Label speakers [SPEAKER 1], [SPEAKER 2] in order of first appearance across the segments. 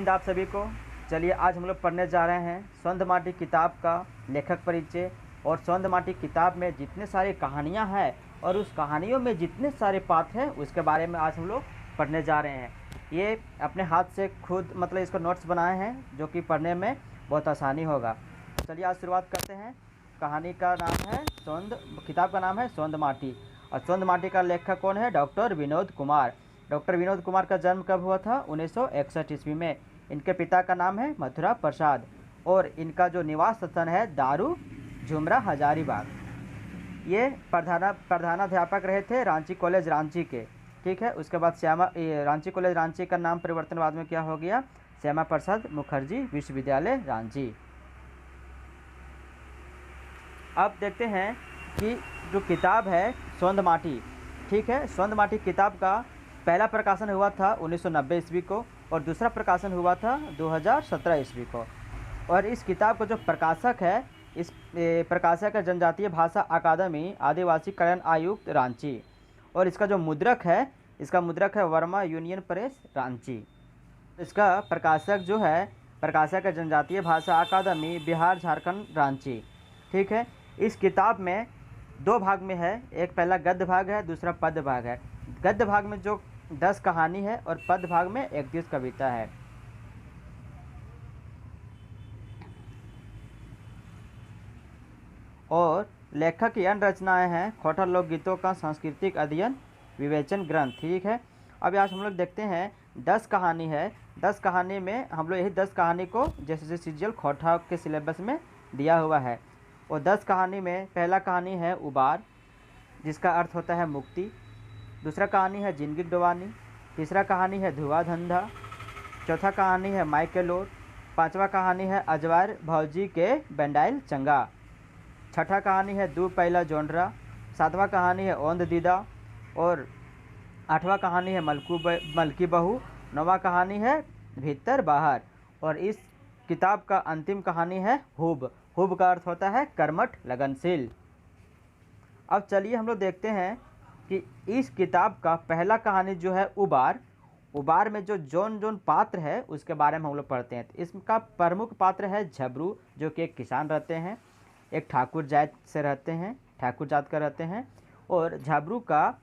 [SPEAKER 1] हिंद आप सभी को। चलिए आज हम लोग पढ़ने जा रहे हैं सौंध माटी किताब का लेखक परिचय। और सौंध माटी किताब में जितने सारी कहानियां हैं और उस कहानियों में जितने सारे पात्र हैं उसके बारे में आज हम लोग पढ़ने जा रहे हैं। ये अपने हाथ से खुद इसको नोट्स बनाए हैं जो कि पढ़ने में बहुत आसानी होगा। चलिए आज शुरुआत करते हैं। कहानी का नाम है किताब का नाम है सौंध माटी। और सौंध माटी का लेखक कौन है? डॉक्टर विनोद कुमार। डॉक्टर विनोद कुमार का जन्म कब हुआ था? 1961 ईस्वी में। इनके पिता का नाम है मथुरा प्रसाद और इनका जो निवास स्थान है दारू झुमरा हजारीबाग। ये प्रधानाध्यापक रहे थे रांची कॉलेज रांची के। ठीक है, उसके बाद रांची कॉलेज रांची का नाम परिवर्तन बाद में क्या हो गया? श्यामा प्रसाद मुखर्जी विश्वविद्यालय रांची। अब देखते हैं कि जो किताब है सौंध माटी, ठीक है, सौंध माटी किताब का पहला प्रकाशन हुआ था 1990 ईस्वी को और दूसरा प्रकाशन हुआ था 2017 ईस्वी को। और इस किताब का जो प्रकाशक है, इस प्रकाशक है जनजातीय भाषा अकादमी आदिवासी कल्याण आयुक्त रांची। और इसका जो मुद्रक है, इसका मुद्रक है वर्मा यूनियन प्रेस रांची। इसका प्रकाशक जो है प्रकाशक है जनजातीय भाषा अकादमी बिहार झारखंड रांची। ठीक है, इस किताब में दो भाग में है, एक पहला गद्य भाग है, दूसरा पद्य भाग है। गद्य भाग में जो 10 कहानी है और पद्य भाग में 31 कविता है। और लेखक की अन्य रचनाएं हैं खोटा लोकगीतों का सांस्कृतिक अध्ययन विवेचन ग्रंथ। ठीक है, अब आज हम लोग देखते हैं 10 कहानी है। 10 कहानी में हम लोग यही 10 कहानी को जैसे सीजीएल खोटा के सिलेबस में दिया हुआ है। और 10 कहानी में पहला कहानी है उबार, जिसका अर्थ होता है मुक्ति। दूसरा कहानी है जिंदगी डोवानी। तीसरा कहानी है धुआं धंधा। चौथा कहानी है माइकेलोर। पांचवा कहानी है अजवार भौजी के बेंडाइल चंगा। छठा कहानी है दू पहला जोंडरा। सातवां कहानी है ओंद दीदा। और आठवां कहानी है मलकी बहू। नौवां कहानी है भीतर बाहर। और इस किताब का अंतिम कहानी है हुब। हुब का अर्थ होता है कर्मठ लगनशील। अब चलिए हम लोग देखते हैं कि इस किताब का पहला कहानी जो है उबार। उबार में जो जोन पात्र है उसके बारे में हम लोग पढ़ते हैं। तो इसका प्रमुख पात्र है झबरू, जो कि एक किसान रहते हैं, एक ठाकुर जात से रहते हैं, ठाकुर जात का रहते हैं। और झबरू का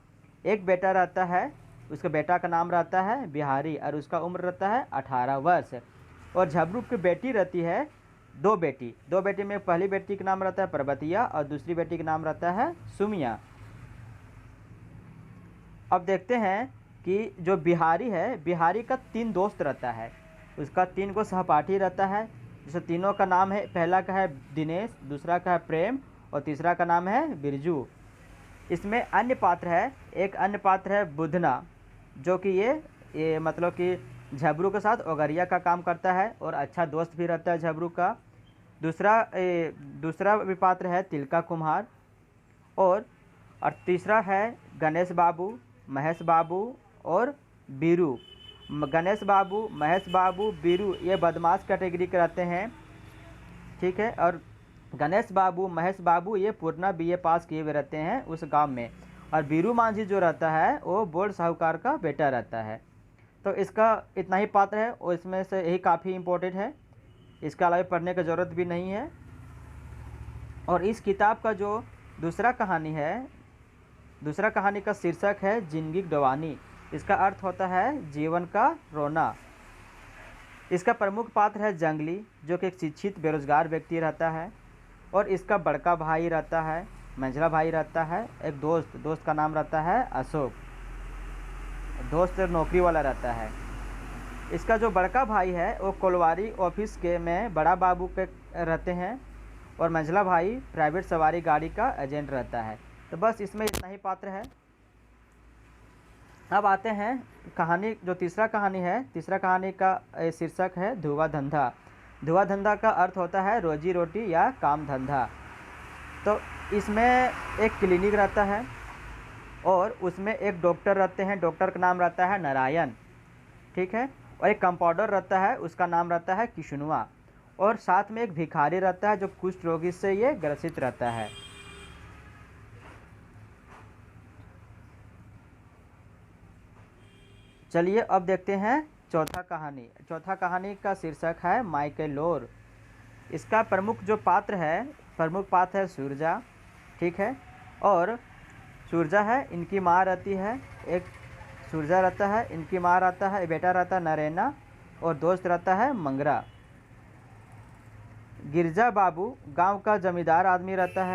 [SPEAKER 1] एक बेटा रहता है, उसके बेटा का नाम रहता है बिहारी और उसका उम्र रहता है 18 वर्ष। और झबरू की बेटी रहती है दो बेटी में पहली बेटी का नाम रहता है पर्वतिया और दूसरी बेटी का नाम रहता है सुमिया। अब देखते हैं कि जो बिहारी है, बिहारी का 3 दोस्त रहता है, उसका 3 को सहपाठी रहता है, जैसे तीनों का नाम है, पहला का है दिनेश, दूसरा का है प्रेम और तीसरा का नाम है बिरजू। इसमें अन्य पात्र है, एक अन्य पात्र है बुधना, जो कि ये मतलब कि झबरू के साथ ओगरिया का काम करता है और अच्छा दोस्त भी रहता है झबरू का। दूसरा भी पात्र है तिलका कुम्हार। और तीसरा है गणेश बाबू, महेश बाबू और बीरू। गणेश बाबू, महेश बाबू, बीरू ये बदमाश कैटेगरी के रहते हैं। ठीक है, और गणेश बाबू, महेश बाबू ये पूर्णा बीए पास किए हुए रहते हैं उस गांव में। और बीरू मांझी जो रहता है वो बोर्ड साहूकार का बेटा रहता है। तो इसका इतना ही पात्र है और इसमें से यही काफ़ी इम्पोर्टेंट है, इसके अलावा पढ़ने की ज़रूरत भी नहीं है। और इस किताब का जो दूसरा कहानी का शीर्षक है जिंदगी डोवानी। इसका अर्थ होता है जीवन का रोना। इसका प्रमुख पात्र है जंगली, जो कि एक शिक्षित बेरोजगार व्यक्ति रहता है। और इसका बड़का भाई रहता है, मंझला भाई रहता है, एक दोस्त का नाम रहता है अशोक, दोस्त नौकरी वाला रहता है। इसका जो बड़का भाई है वो कोलवारी ऑफिस के में बड़ा बाबू के रहते हैं और मंझला भाई प्राइवेट सवारी गाड़ी का एजेंट रहता है। तो बस इसमें इतना ही पात्र है। अब आते हैं कहानी जो तीसरा कहानी का शीर्षक है धुआं धंधा। धुआं धंधा का अर्थ होता है रोजी रोटी या काम धंधा। तो इसमें एक क्लिनिक रहता है और उसमें एक डॉक्टर रहते हैं, डॉक्टर का नाम रहता है नारायण। ठीक है, और एक कंपाउंडर रहता है, उसका नाम रहता है किशनुआ। और साथ में एक भिखारी रहता है जो कुष्ठ रोगी से ये ग्रसित रहता है। चलिए अब देखते हैं चौथा कहानी का शीर्षक है माइकेलोर। इसका प्रमुख पात्र है सूरजा, ठीक है। और सूरजा है, इनकी माँ रहती है, एक सूरजा रहता है, इनकी माँ रहता है, बेटा रहता है नरेना, और दोस्त रहता है मंगरा। गिरजा बाबू गांव का जमींदार आदमी रहता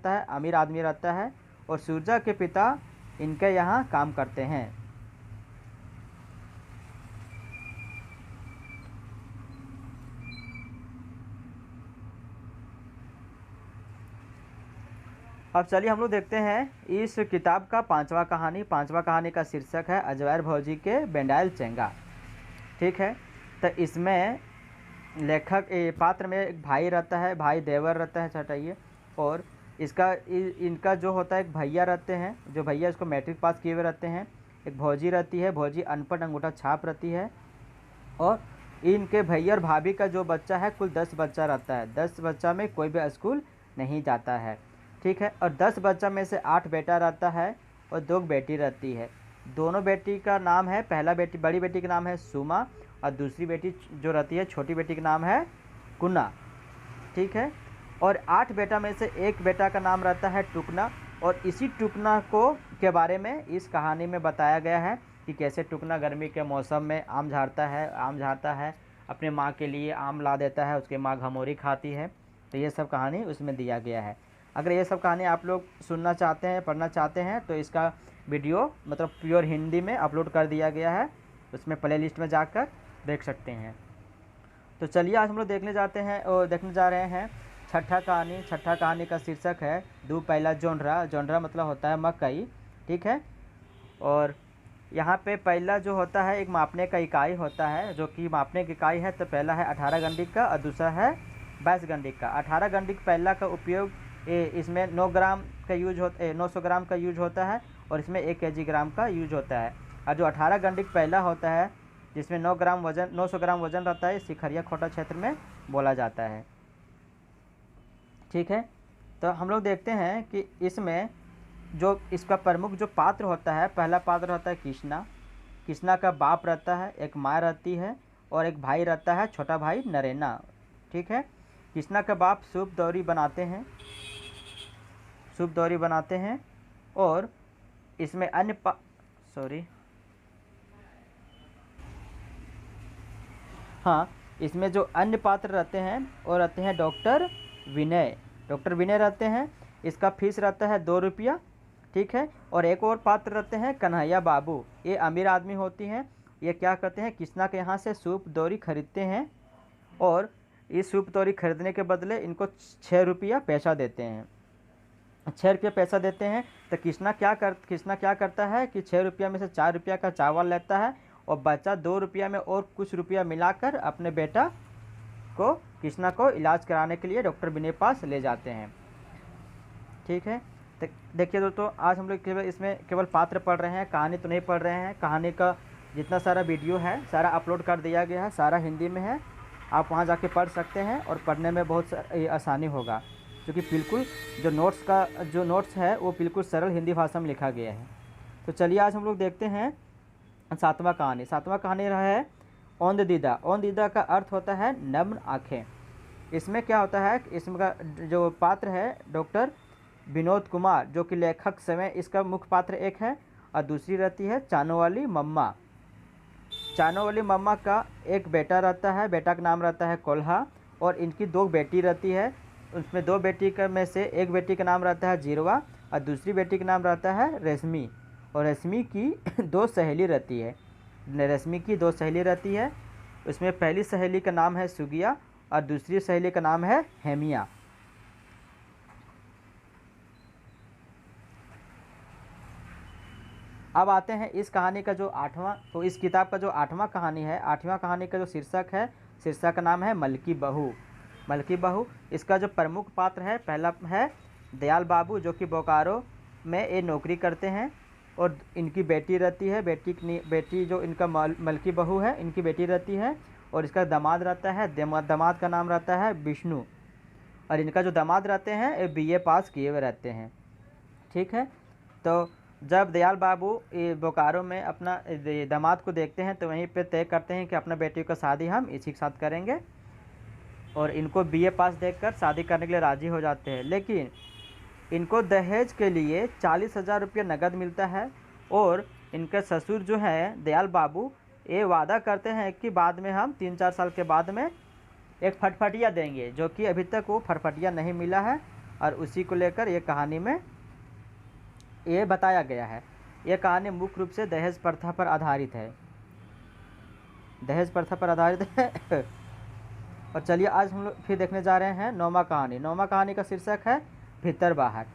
[SPEAKER 1] है, अमीर आदमी रहता है, और सूरजा के पिता इनके यहाँ काम करते हैं। अब चलिए हम लोग देखते हैं इस किताब का पांचवा कहानी का शीर्षक है अजवायर भौजी के बेंडाइल चेंगा, ठीक है। तो इसमें पात्र में एक भाई रहता है, भाई देवर रहता है चटाइए, और इनका जो होता है एक भैया रहते हैं, जो भैया इसको मैट्रिक पास किए हुए रहते हैं। एक भौजी रहती है, भौजी अनपढ़ अंगूठा छाप रहती है। और इनके भैया और भाभी का जो बच्चा है, कुल 10 बच्चा रहता है। 10 बच्चा में कोई भी स्कूल नहीं जाता है, ठीक है। और 10 बच्चा में से 8 बेटा रहता है और 2 बेटी रहती है। दोनों बेटी का नाम है, बड़ी बेटी का नाम है सुमा, और दूसरी बेटी जो रहती है छोटी बेटी का नाम है कुना, ठीक है। और 8 बेटा में से एक बेटा का नाम रहता है टुकना, और इसी टुकना के बारे में इस कहानी में बताया गया है कि कैसे टुकना गर्मी के मौसम में आम झाड़ता है, अपने माँ के लिए आम ला देता है, उसकी माँ घमौरी खाती है। तो ये सब कहानी उसमें दिया गया है। अगर ये सब कहानी आप लोग सुनना चाहते हैं, पढ़ना चाहते हैं, तो इसका वीडियो मतलब प्योर हिंदी में अपलोड कर दिया गया है, उसमें प्ले लिस्ट में जाकर देख सकते हैं। तो चलिए आज हम लोग देखने जा रहे हैं छठा कहानी का शीर्षक है दू पहला जोंडरा मतलब होता है मकई, ठीक है। और यहाँ पे पहला जो होता है एक मापने का इकाई होता है, जो कि मापने की इकाई है। तो पहला है 18 गंडिक का और दूसरा है 22 गंडिक का। 18 गंडिक पहला का उपयोग इसमें 900 ग्राम का यूज होता है, और इसमें 1 kg का यूज होता है। और जो 18 गंडिक पहला होता है, जिसमें 900 ग्राम वजन रहता है, सिखरिया खोटा क्षेत्र में बोला जाता है, ठीक है। तो हम लोग देखते हैं कि इसमें जो इसका प्रमुख जो पात्र होता है, पहला पात्र होता है कृष्णा का बाप रहता है, एक माँ रहती है, और एक भाई रहता है, छोटा भाई नरेना, ठीक है। कृष्णा का बाप सूप दौरी बनाते हैं, और इसमें इसमें जो अन्य पात्र रहते हैं वो रहते हैं डॉक्टर विनय रहते हैं। इसका फीस रहता है 2 रुपया, ठीक है। और एक और पात्र रहते हैं कन्हैया बाबू, ये अमीर आदमी होती हैं। ये क्या करते हैं, कृष्णा के यहाँ से सूप दौरी खरीदते हैं, और इस सूप दौरी खरीदने के बदले इनको 6 रुपया पैसा देते हैं। 6 रुपया पैसा देते हैं। तो कृष्णा क्या करता है कि 6 रुपया में से 4 रुपया का चावल लेता है, और बचा 2 रुपया में और कुछ रुपया मिलाकर अपने बेटा को कृष्णा को इलाज कराने के लिए डॉक्टर विनय पास ले जाते हैं, ठीक है। तो देखिए दोस्तों, आज हम लोग इसमें केवल पात्र पढ़ रहे हैं, कहानी तो नहीं पढ़ रहे हैं। कहानी का जितना सारा वीडियो है सारा अपलोड कर दिया गया है, सारा हिंदी में है, आप वहाँ जाके पढ़ सकते हैं, और पढ़ने में बहुत आसानी होगा, क्योंकि बिल्कुल जो नोट्स है वो बिल्कुल सरल हिंदी भाषा में लिखा गया है। तो चलिए आज हम लोग देखते हैं सातवां कहानी रहा है औंध दीदा का अर्थ होता है नम्र आँखें। इसमें क्या होता है, इसमें का जो पात्र है डॉक्टर विनोद कुमार, जो कि लेखक समय इसका मुख्य पात्र एक है, और दूसरी रहती है चानो वाली मम्मा का एक बेटा रहता है, बेटा का नाम रहता है कोल्हा, और इनकी 2 बेटी रहती है। उसमें 2 बेटी में से एक बेटी का नाम रहता है जीरवा, और दूसरी बेटी का नाम रहता है रेशमी। और रेशमी की 2 सहेली रहती है। उसमें पहली सहेली का नाम है सुगिया, और दूसरी सहेली का नाम है हेमिया। अब आते हैं इस कहानी का जो 8वां, तो इस किताब का जो 8वां कहानी है, 8वां कहानी का जो शीर्षक का नाम है मलकी बहू। इसका जो प्रमुख पात्र है, पहला है दयाल बाबू, जो कि बोकारो में ये नौकरी करते हैं, और इनकी बेटी रहती है, बेटी जो इनका मलकी बहू है, इनकी बेटी रहती है, और इसका दामाद रहता है, दामाद का नाम रहता है विष्णु, और इनका जो दामाद रहते हैं ये BA पास किए हुए रहते हैं, ठीक है। तो जब दयाल बाबू ये बोकारो में अपना दामाद को देखते हैं तो वहीं पे तय करते हैं कि अपना बेटी का शादी हम इसी के साथ करेंगे, और इनको बीए पास देखकर शादी करने के लिए राज़ी हो जाते हैं। लेकिन इनको दहेज के लिए 40,000 रुपये नकद मिलता है, और इनके ससुर जो हैं दयाल बाबू ये वादा करते हैं कि बाद में हम 3-4 साल के बाद में एक फटफटिया देंगे, जो कि अभी तक वो फटफटिया नहीं मिला है। और उसी को लेकर ये कहानी में ये बताया गया है। ये कहानी मुख्य रूप से दहेज प्रथा पर आधारित है, दहेज प्रथा पर आधारित है। और चलिए आज हम लोग फिर देखने जा रहे हैं नौमा कहानी। नौमा कहानी का शीर्षक है भीतर बाहर।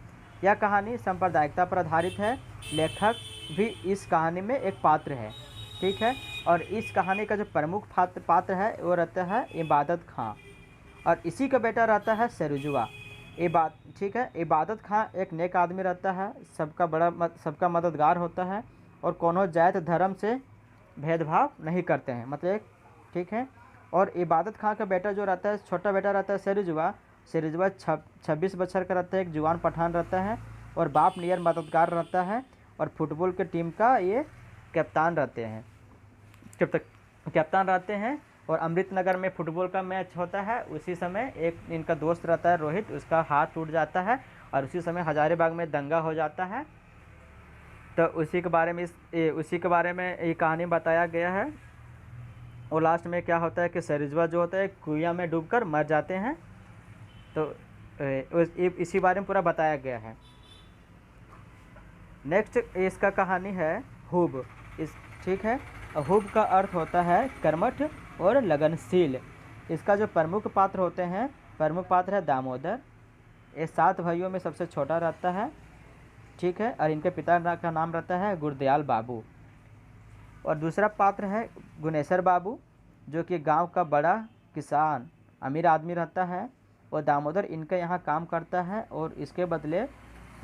[SPEAKER 1] यह कहानी सांप्रदायिकता पर आधारित है। लेखक भी इस कहानी में एक पात्र है, ठीक है। और इस कहानी का जो प्रमुख पात्र है वो रहता है इबादत खां, और इसी का बेटा रहता है सरुजुआ। ठीक है। इबादत खां एक नेक आदमी रहता है, सबका मददगार होता है, और कोनो जात धर्म से भेदभाव नहीं करते हैं, मतलब ठीक है। और इबादत खां का बेटा जो रहता है, छोटा बेटा रहता है सरुजुआ 26 बच्चर का रहता है, एक जवान पठान रहता है, और बाप नियर मददगार रहता है, और फुटबॉल के टीम का ये कप्तान रहते हैं, कप्तान रहते हैं। और अमृतनगर में फुटबॉल का मैच होता है, उसी समय एक इनका दोस्त रहता है रोहित, उसका हाथ टूट जाता है, और उसी समय हजारीबाग में दंगा हो जाता है। तो उसी के बारे में ये कहानी बताया गया है। और लास्ट में क्या होता है कि सरिजवा जो होता है कुआं में डूबकर मर जाते हैं। तो इसी बारे में पूरा बताया गया है। नेक्स्ट इसका कहानी है हुब। ठीक है। हुब का अर्थ होता है कर्मठ और लगनशील। इसका जो प्रमुख पात्र होते हैं, प्रमुख पात्र है दामोदर। ये 7 भाइयों में सबसे छोटा रहता है, ठीक है। और इनके पिता का नाम रहता है गुरदयाल बाबू। और दूसरा पात्र है गुनेश्वर बाबू, जो कि गांव का बड़ा किसान अमीर आदमी रहता है, और दामोदर इनके यहाँ काम करता है, और इसके बदले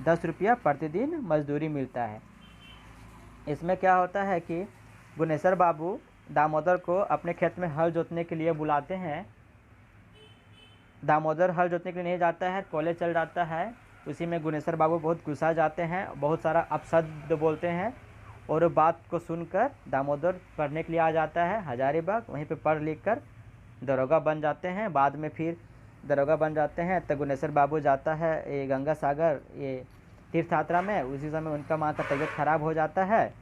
[SPEAKER 1] 10 रुपया प्रतिदिन मजदूरी मिलता है। इसमें क्या होता है कि गुनेश्वर बाबू दामोदर को अपने खेत में हल जोतने के लिए बुलाते हैं। दामोदर हल जोतने के लिए नहीं जाता है, कॉलेज चल जाता है। उसी में गुनेश्वर बाबू बहुत गुस्सा जाते हैं, बहुत सारा अपशब्द बोलते हैं, और बात को सुनकर दामोदर पढ़ने के लिए आ जाता है हजारीबाग। वहीं पे पढ़ लिख कर दरोगा बन जाते हैं। बाद में फिर दरोगा बन जाते हैं तो गुनेश्वर बाबू जाता है ये गंगा सागर ये तीर्थ यात्रा में। उसी समय उनका माँ का तबीयत खराब हो जाता है,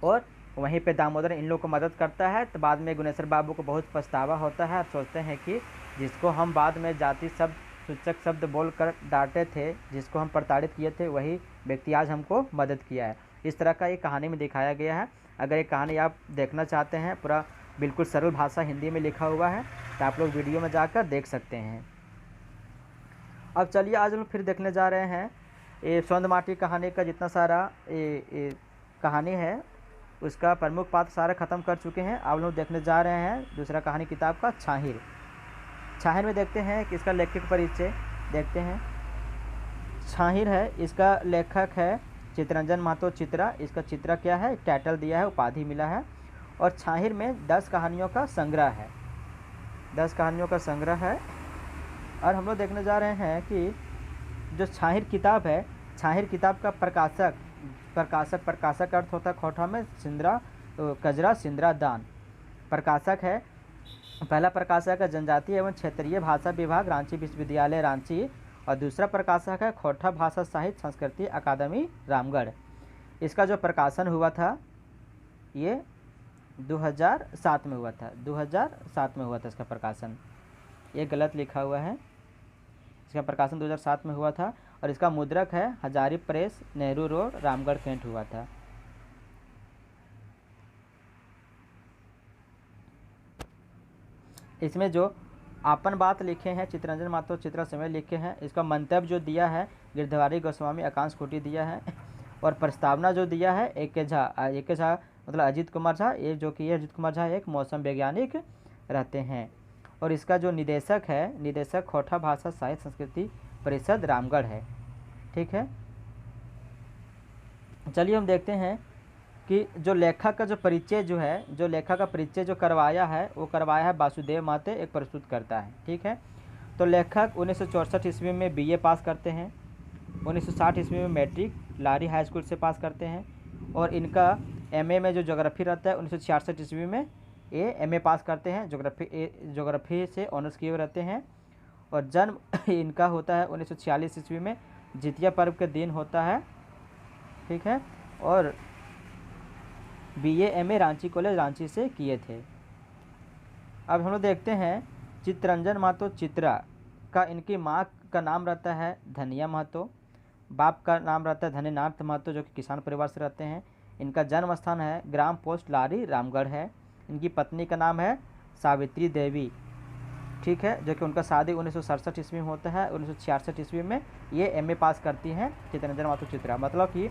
[SPEAKER 1] और वहीं पे दामोदर इन लोग को मदद करता है। तो बाद में गुनेश्वर बाबू को बहुत पछतावा होता है, और सोचते हैं कि जिसको हम बाद में जाति शब्द सूचक शब्द बोलकर डांटे थे, जिसको हम प्रताड़ित किए थे, वही व्यक्ति आज हमको मदद किया है। इस तरह का ये कहानी में दिखाया गया है। अगर ये कहानी आप देखना चाहते हैं, पूरा बिल्कुल सरल भाषा हिंदी में लिखा हुआ है, तो आप लोग वीडियो में जाकर देख सकते हैं। अब चलिए आज हम फिर देखने जा रहे हैं ये सौंद माटी कहानी का जितना सारा ये कहानी है, उसका प्रमुख पात्र सारे ख़त्म कर चुके हैं। आप लोग देखने जा रहे हैं दूसरा कहानी किताब का छाहिर। छाहिर में देखते हैं कि इसका लेखक परिचय देखते हैं। छाहिर है, इसका लेखक है चितरंजन महतो चित्रा। इसका चित्रा क्या है, टाइटल दिया है, उपाधि मिला है। और छाहिर में 10 कहानियों का संग्रह है, 10 कहानियों का संग्रह है। और हम लोग देखने जा रहे हैं कि जो छाहिर किताब है, छाहिर किताब का प्रकाशक अर्थ होता है खोटा में कजरा सिंद्रा दान। प्रकाशक है, पहला प्रकाशक है जनजातीय एवं क्षेत्रीय भाषा विभाग रांची विश्वविद्यालय रांची, और दूसरा प्रकाशक है खोटा भाषा साहित्य संस्कृति अकादमी रामगढ़। इसका जो प्रकाशन हुआ था ये 2007 में हुआ था, 2007 में हुआ था इसका प्रकाशन। ये गलत लिखा हुआ है, इसका प्रकाशन 2007 में हुआ था। और इसका मुद्रक है Hazari press, Nehru road, Ramgarh cantt हुआ था। इसमें जो आपन बात लिखे हैं चितरंजन महतो चित्रा समय लिखे हैं। इसका मंतव्य जो दिया है गिरधवारी गोस्वामी आकांक्ष कोटी दिया है। और प्रस्तावना जो दिया है एक झा मतलब अजीत कुमार झा, ये जो कि अजीत कुमार झा एक मौसम वैज्ञानिक रहते हैं। और इसका जो निदेशक है, निदेशक खोटा भाषा साहित्य संस्कृति परिषद रामगढ़ है, ठीक है। चलिए हम देखते हैं कि जो लेखक का जो परिचय जो है, जो लेखक का परिचय जो करवाया है वो करवाया है वासुदेव महते, एक प्रस्तुत करता है, ठीक है। तो लेखक 1964 ईस्वी में बीए पास करते हैं। 1960 ईस्वी में मैट्रिक लारी हाई स्कूल से पास करते हैं। और इनका एमए में जो ज्योग्राफी रहता है 1966 ईस्वी में ये एमए पास करते हैं, ज्योग्राफी से ऑनर्स किए हुए रहते हैं। और जन्म इनका होता है 1946 ईस्वी में, जितिया पर्व के दिन होता है, ठीक है। और BA MA Ranchi college Ranchi से किए थे। अब हम लोग देखते हैं चित्तरंजन महतो चित्रा का, इनकी माँ का नाम रहता है धनिया महतो, बाप का नाम रहता है धनीनाथ महतो जो कि किसान परिवार से रहते हैं। इनका जन्म स्थान है ग्राम पोस्ट लारी रामगढ़ है। इनकी पत्नी का नाम है सावित्री देवी, ठीक है, जो कि उनका शादी 1967 ईस्वी में होता है। 1966 ईस्वी में ये एमए पास करती हैं चित्तरंजन महतो चित्रा, मतलब कि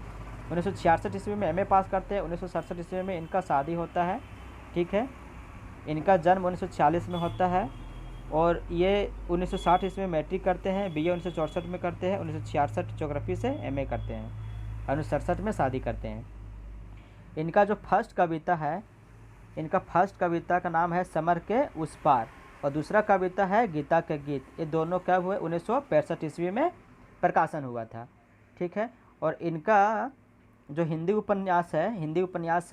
[SPEAKER 1] 1966 ईस्वी में एमए पास करते हैं, 1967 ईस्वी में इनका शादी होता है, ठीक है। इनका जन्म 1946 में होता है और ये 1960 ईस्वी में मैट्रिक करते हैं, बीए 1964 में करते हैं, 1966 ज्योग्राफी से एमए करते हैं, 1967 में शादी करते हैं। इनका जो फर्स्ट कविता है, इनका फर्स्ट कविता का नाम है समर के उस पार, और दूसरा कविता है गीता के गीत। ये दोनों कब हुए? 1965 ईस्वी में प्रकाशन हुआ था, ठीक है। और इनका जो हिंदी उपन्यास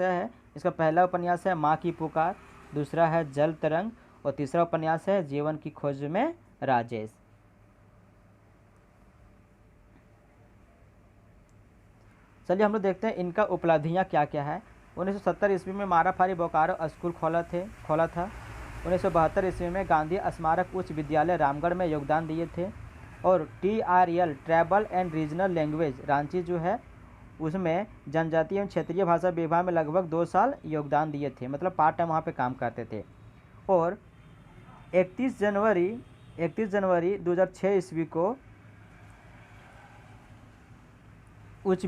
[SPEAKER 1] है, इसका पहला उपन्यास है माँ की पुकार, दूसरा है जल तरंग, और तीसरा उपन्यास है जीवन की खोज में राजेश। चलिए हम लोग देखते हैं इनका उपलब्धियाँ क्या क्या है। 1970 ईस्वी में माराफारी बोकारो स्कूल खोला था। 1972 ईस्वी में गांधी स्मारक उच्च विद्यालय रामगढ़ में योगदान दिए थे। और TRL tribal and regional language Ranchi जो है उसमें जनजातीय एवं क्षेत्रीय भाषा विभाग में लगभग 2 साल योगदान दिए थे, मतलब पार्ट टाइम वहाँ पे काम करते थे। और 31 जनवरी 2006 ईस्वी को उच्च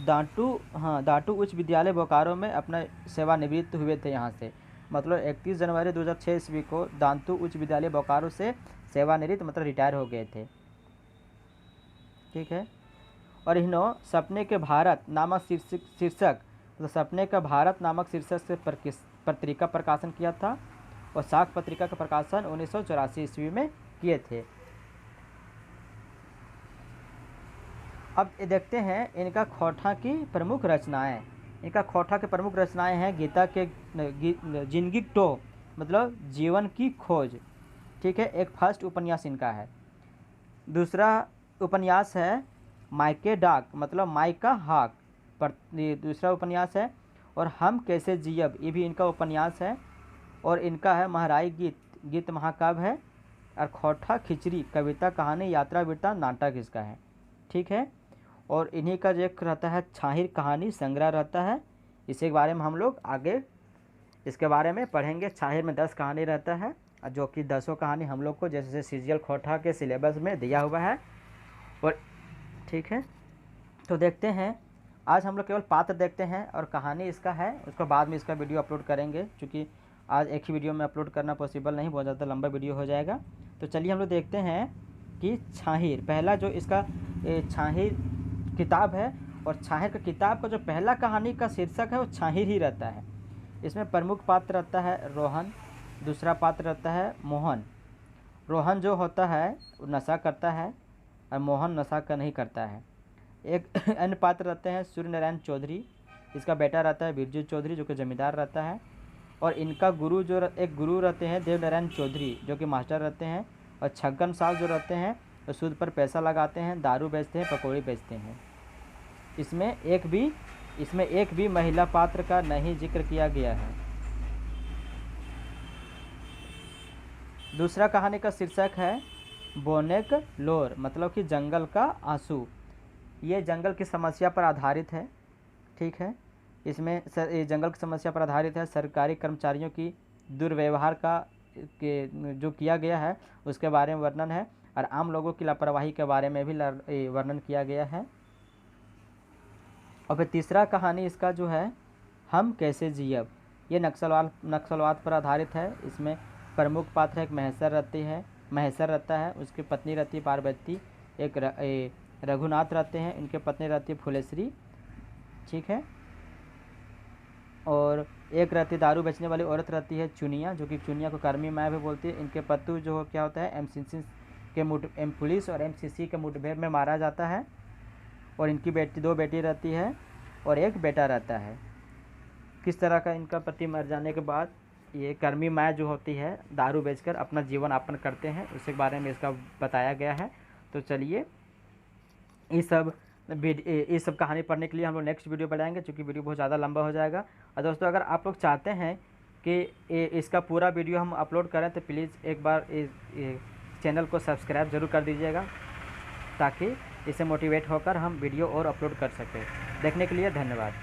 [SPEAKER 1] दाटू उच्च विद्यालय बोकारो में अपना सेवानिवृत्त हुए थे यहाँ से। मतलब 31 जनवरी 2006 ईस्वी को दांतू उच्च विद्यालय बोकारो से सेवानिवृत्त मतलब रिटायर हो गए थे, ठीक है। और इन्होंने सपने के भारत नामक शीर्षक तो सपने का भारत नामक शीर्षक से पत्रिका प्रकाशन किया था, और साख पत्रिका का प्रकाशन 1984 ईस्वी में किए थे। अब देखते हैं इनका खोठा की प्रमुख रचनाएं। इनका खोठा की प्रमुख रचनाएं हैं गीता के जिंदगी टो मतलब जीवन की खोज, ठीक है, एक फर्स्ट उपन्यास इनका है। दूसरा उपन्यास है मायके डाक मतलब मायका हाक पर दूसरा उपन्यास है। और हम कैसे जियब ये भी इनका उपन्यास है। और इनका है महराई गीत महाकाव्य है। और खोठा खिचड़ी कविता कहानी यात्रा वृत्तांत नाटक इसका है, ठीक है। और इन्हीं का जो एक रहता है छाहिर कहानी संग्रह रहता है, इसी के बारे में हम लोग आगे इसके बारे में पढ़ेंगे। छाहिर में 10 कहानी रहता है, जो कि 10 कहानी हम लोग को जैसे सीजीएल खोठा के सिलेबस में दिया हुआ है, और ठीक है। तो देखते हैं, आज हम लोग केवल पात्र देखते हैं और कहानी इसका है, उसको बाद में इसका वीडियो अपलोड करेंगे, क्योंकि आज एक ही वीडियो में अपलोड करना पॉसिबल नहीं, बहुत ज़्यादा लंबा वीडियो हो जाएगा। तो चलिए हम लोग देखते हैं कि छाहिर, पहला जो इसका छाहिर किताब है, और छाहिर का किताब का जो पहला कहानी का शीर्षक है वो छाहिर ही रहता है। इसमें प्रमुख पात्र रहता है रोहन, दूसरा पात्र रहता है मोहन। रोहन जो होता है वो नशा करता है और मोहन नशा का नहीं करता है। एक अन्य पात्र रहते हैं सूर्य नारायण चौधरी, इसका बेटा रहता है बिरजू चौधरी जो कि जमींदार रहता है। और इनका गुरु जो एक गुरु रहते हैं देव नारायण चौधरी जो कि मास्टर रहते हैं। और छगन साहब जो रहते हैं वो सूद पर पैसा लगाते हैं, दारू बेचते हैं, पकौड़ी बेचते हैं। इसमें एक भी महिला पात्र का नहीं जिक्र किया गया है। दूसरा कहानी का शीर्षक है बोनेक लोर मतलब कि जंगल का आंसू। ये जंगल की समस्या पर आधारित है, ठीक है। इसमें जंगल की समस्या पर आधारित है, सरकारी कर्मचारियों की दुर्व्यवहार जो किया गया है उसके बारे में वर्णन है, और आम लोगों की लापरवाही के बारे में भी वर्णन किया गया है। और फिर तीसरा कहानी इसका जो है हम कैसे जियब, ये नक्सलवाद पर आधारित है। इसमें प्रमुख पात्र एक महेश्वर रहता है, उसकी पत्नी रहती है पार्वती, एक रघुनाथ रहते हैं, इनके पत्नी रहती है फुलेश्री, ठीक है। और एक रहती दारू बेचने वाली औरत रहती है चुनिया, जो कि चुनिया को कर्मी माया भी बोलती है। इनके पत्तू जो क्या होता है के पुलिस और MCC के मुठभेड़ में मारा जाता है और इनकी बेटी 2 बेटी रहती है और 1 बेटा रहता है। किस तरह का इनका पति मर जाने के बाद ये कर्मी माँ जो होती है दारू बेचकर अपना जीवन यापन करते हैं, उसके बारे में इसका बताया गया है। तो चलिए ये सब कहानी पढ़ने के लिए हम लोग नेक्स्ट वीडियो बनाएंगे, क्योंकि वीडियो बहुत ज़्यादा लंबा हो जाएगा। और दोस्तों अगर आप लोग चाहते हैं कि इसका पूरा वीडियो हम अपलोड करें तो प्लीज़ एक बार इस चैनल को सब्सक्राइब ज़रूर कर दीजिएगा, ताकि इसे मोटिवेट होकर हम वीडियो और अपलोड कर सकें। देखने के लिए धन्यवाद।